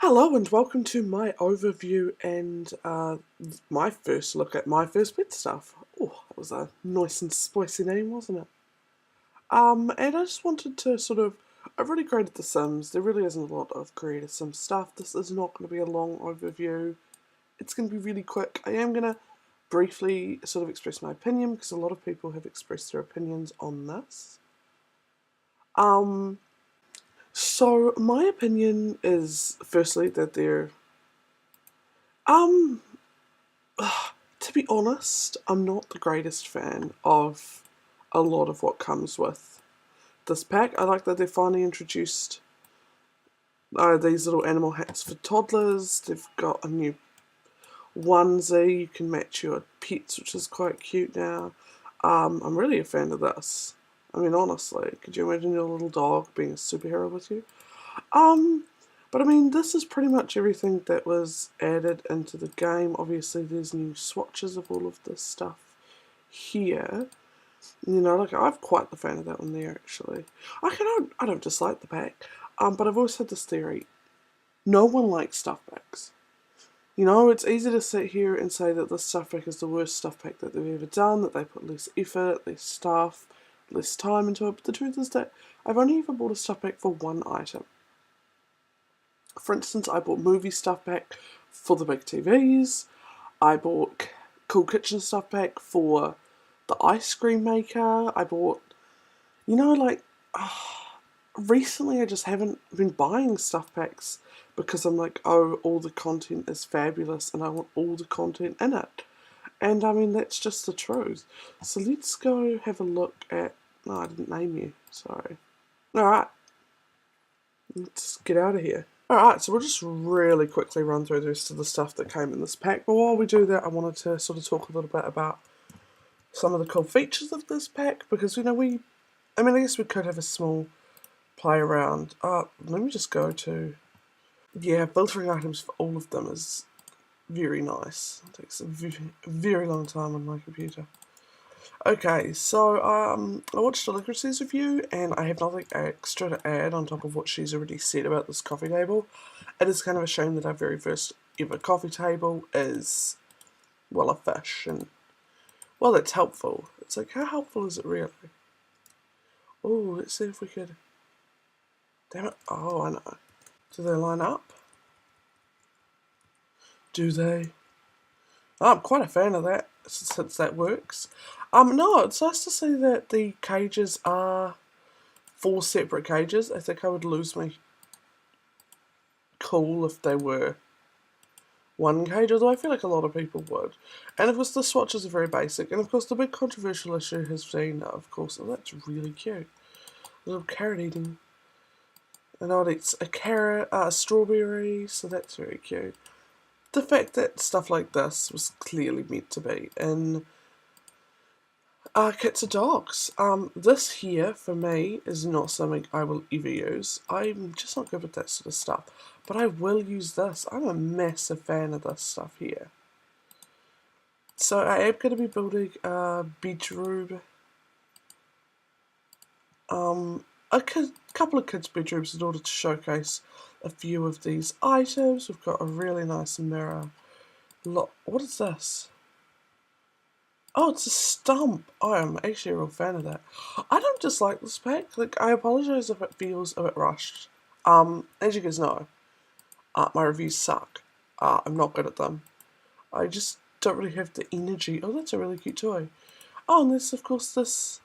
Hello and welcome to my overview and my first look at my first pet stuff. Oh, that was a nice and spicy name, wasn't it? And I just wanted to I've already created The Sims. There really isn't a lot of created Sims stuff. This is not going to be a long overview. It's going to be really quick. I am going to briefly sort of express my opinion because a lot of people have expressed their opinions on this. Um, so my opinion is firstly that they're um to be honest, I'm not the greatest fan of a lot of what comes with this pack. I like that they finally introduced these little animal hats for toddlers. They've got a new onesie. You can match your pets, which is quite cute now. I'm really a fan of this. I mean, honestly, could you imagine your little dog being a superhero with you? Um, but I mean, this is pretty much everything that was added into the game. Obviously, there's new swatches of all of this stuff here. You know, like I'm quite the fan of that one there. Actually, I don't dislike the pack. But I've always had this theory: no one likes stuff packs. You know, it's easy to sit here and say that this stuff pack is the worst stuff pack that they've ever done. That they put less effort, less stuff, less time into it. But the truth is that I've only ever bought a stuff pack for one item. For instance, I bought movie stuff pack for the big TVs. I bought Cool Kitchen stuff pack for the ice cream maker. I bought, you know, like, recently I just haven't been buying stuff packs because I'm like, oh, all the content is fabulous and I want all the content in it. And I mean, that's just the truth. So let's go have a look at. No, I didn't name you. Sorry. Alright, let's get out of here. Alright, so we'll just really quickly run through the rest of the stuff that came in this pack. But while we do that, I wanted to sort of talk a little bit about some of the cool features of this pack because, you know, I guess we could have a small play around. Let me just go to. Yeah, filtering items for all of them is very nice. It takes a very long time on my computer. Okay, so I watched Allegrity's review, and I have nothing extra to add on top of what she's already said about this coffee table. It is kind of a shame that our very first ever coffee table is, well, a fish, and, well, it's helpful. It's like, how helpful is it really? Oh, let's see if we could. Damn it. Oh, I know. Do they line up? Do they? I'm quite a fan of that, since that works. No, it's nice to see that the cages are 4 separate cages. I think I would lose my cool if they were one cage, although I feel like a lot of people would. And of course the swatches are very basic, and of course the big controversial issue has been, of course, oh, that's really cute. A little carrot eating. And oh, it's a carrot, a strawberry, so that's very cute. The fact that stuff like this was clearly meant to be in cats or dogs. This here, for me, is not something I will ever use. I'm just not good with that sort of stuff. But I will use this. I'm a massive fan of this stuff here. So I am going to be building a bedroom. A couple of kids' bedrooms in order to showcase a few of these items. We've got a really nice mirror. What is this? Oh, it's a stump. I am actually a real fan of that. I don't dislike this pack. Like, I apologise if it feels a bit rushed. As you guys know, my reviews suck. I'm not good at them. I just don't really have the energy. Oh, that's a really cute toy. Oh, and there's, of course, this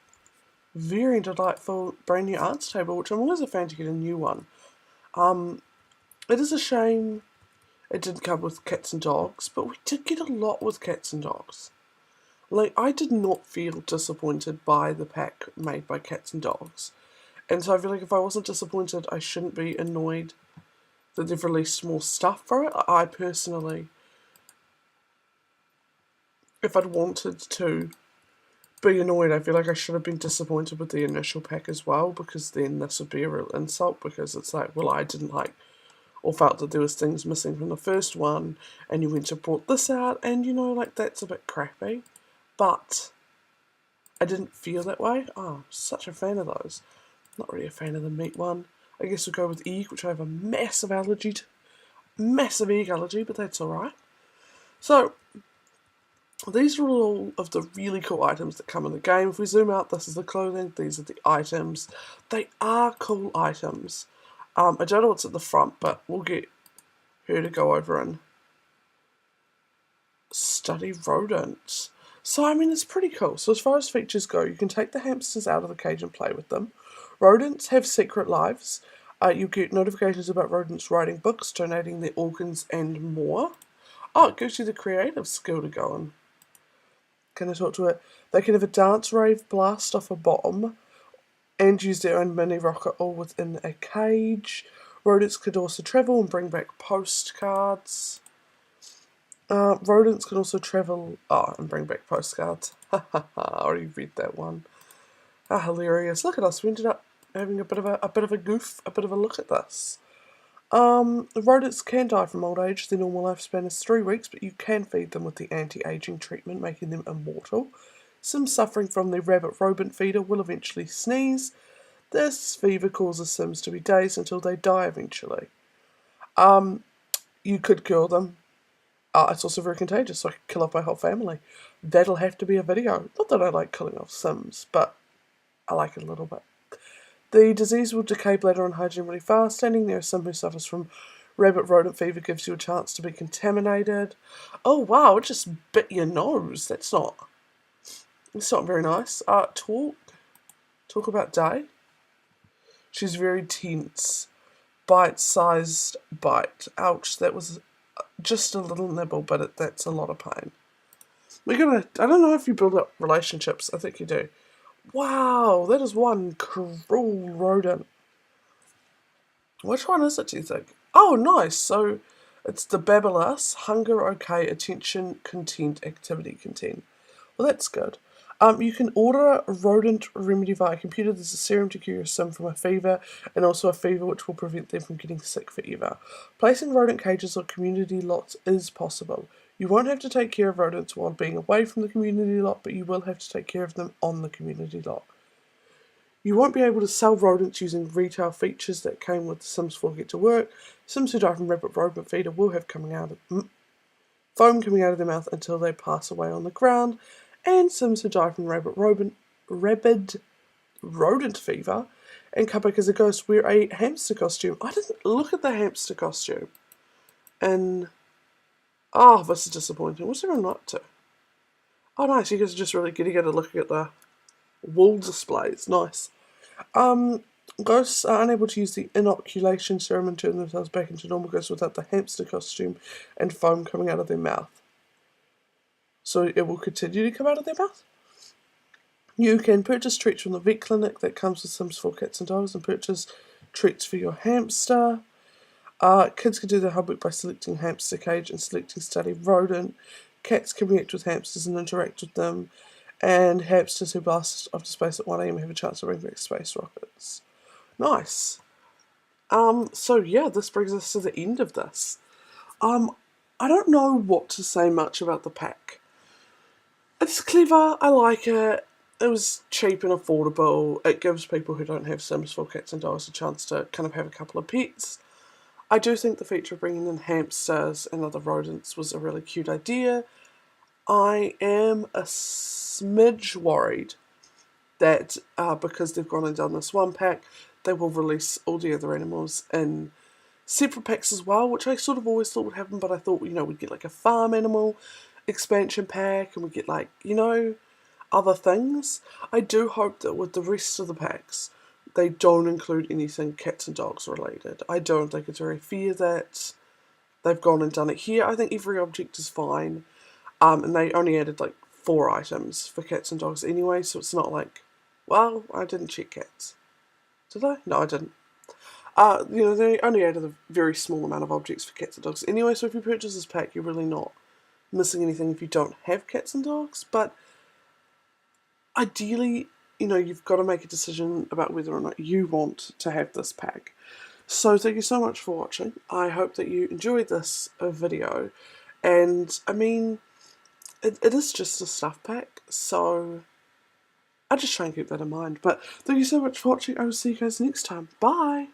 very delightful brand new arts table, which I'm always a fan to get a new one. It is a shame it didn't come with cats and dogs, but we did get a lot with cats and dogs. Like, I did not feel disappointed by the pack made by cats and dogs. And so I feel like if I wasn't disappointed, I shouldn't be annoyed that they've released more stuff for it. I personally, if I'd wanted to be annoyed, I feel like I should have been disappointed with the initial pack as well, because then this would be a real insult, because it's like, well, I didn't like or felt that there was things missing from the first one, and you went and brought this out, and, you know, like, that's a bit crappy. But I didn't feel that way. Oh, such a fan of those. Not really a fan of the meat one. I guess we'll go with egg, which I have a massive allergy to. massive egg allergy, but that's alright. So, these are all of the really cool items that come in the game. If we zoom out, this is the clothing, these are the items. They are cool items. I don't know what's at the front, but we'll get her to go over and study rodents. So, I mean, it's pretty cool. So, as far as features go, you can take the hamsters out of the cage and play with them. Rodents have secret lives. You get notifications about rodents writing books, donating their organs, and more. Oh, it gives you the creative skill to go and can I talk to it? They can have a dance rave, blast off a bomb, and use their own mini rocket all within a cage. Rodents could also travel and bring back postcards. Rodents can also travel and bring back postcards. I already read that one. Hilarious! Look at us. We ended up having a bit of a goof, a bit of a look at this. Rodents can die from old age. Their normal lifespan is 3 weeks, but you can feed them with the anti-aging treatment, making them immortal. Sims suffering from the rabbit rodent fever will eventually sneeze. This fever causes Sims to be dazed until they die eventually. You could kill them. It's also very contagious, so I could kill off my whole family. That'll have to be a video. Not that I like killing off Sims, but I like it a little bit. The disease will decay bladder and hygiene really fast. Standing near a Sim who suffers from rabbit rodent fever gives you a chance to be contaminated. Oh wow, it just bit your nose. That's not very nice. Talk about Day. She's very tense. Bite-sized bite. Ouch, that was just a little nibble, but that's a lot of pain. I don't know if you build up relationships. I think you do. Wow, that is one cruel rodent. Which one is it, do you think? Oh, nice. So it's the Babylas. Hunger, okay. Attention, content, activity, content. Well, that's good. You can order a rodent remedy via computer. There's a serum to cure your Sim from a fever, and also a fever which will prevent them from getting sick forever. Placing rodent cages or community lots is possible. You won't have to take care of rodents while being away from the community lot, but you will have to take care of them on the community lot. You won't be able to sell rodents using retail features that came with The Sims 4 Get to Work. Sims who die from rabbit rodent fever will have foam coming out of their mouth until they pass away on the ground, and Sims who die from rabbit rodent fever and come back as a ghost wear a hamster costume. I didn't look at the hamster costume, and this is disappointing. What's everyone up to? Oh, nice. You guys are just really getting at looking at the wall displays. Nice. Ghosts are unable to use the inoculation serum and turn themselves back into normal ghosts without the hamster costume and foam coming out of their mouth. So it will continue to come out of their mouth. You can purchase treats from the vet clinic that comes with Sims 4 cats and dogs and purchase treats for your hamster. Kids can do their homework by selecting hamster cage and selecting study rodent. Cats can react with hamsters and interact with them. And hamsters who blast off to space at 1 AM have a chance to bring back space rockets. Nice. So yeah, this brings us to the end of this. I don't know what to say much about the pack. It's clever, I like it. It was cheap and affordable. It gives people who don't have Sims 4 cats and dogs a chance to kind of have a couple of pets. I do think the feature of bringing in hamsters and other rodents was a really cute idea. I am a smidge worried that because they've gone and done this one pack, they will release all the other animals in separate packs as well, which I sort of always thought would happen, but I thought, we'd get like a farm animal expansion pack and we'd get like, other things. I do hope that with the rest of the packs, they don't include anything cats and dogs related. I don't think it's very fair that they've gone and done it here. I think every object is fine. And they only added like 4 items for cats and dogs anyway, so it's not like, well, I didn't check cats. Did I? No, I didn't. They only added a very small amount of objects for cats and dogs anyway, so if you purchase this pack, you're really not missing anything if you don't have cats and dogs, but ideally, you've got to make a decision about whether or not you want to have this pack. So thank you so much for watching. I hope that you enjoyed this video, and I mean, it is just a stuff pack, so I just try and keep that in mind. But thank you so much for watching. I will see you guys next time. Bye!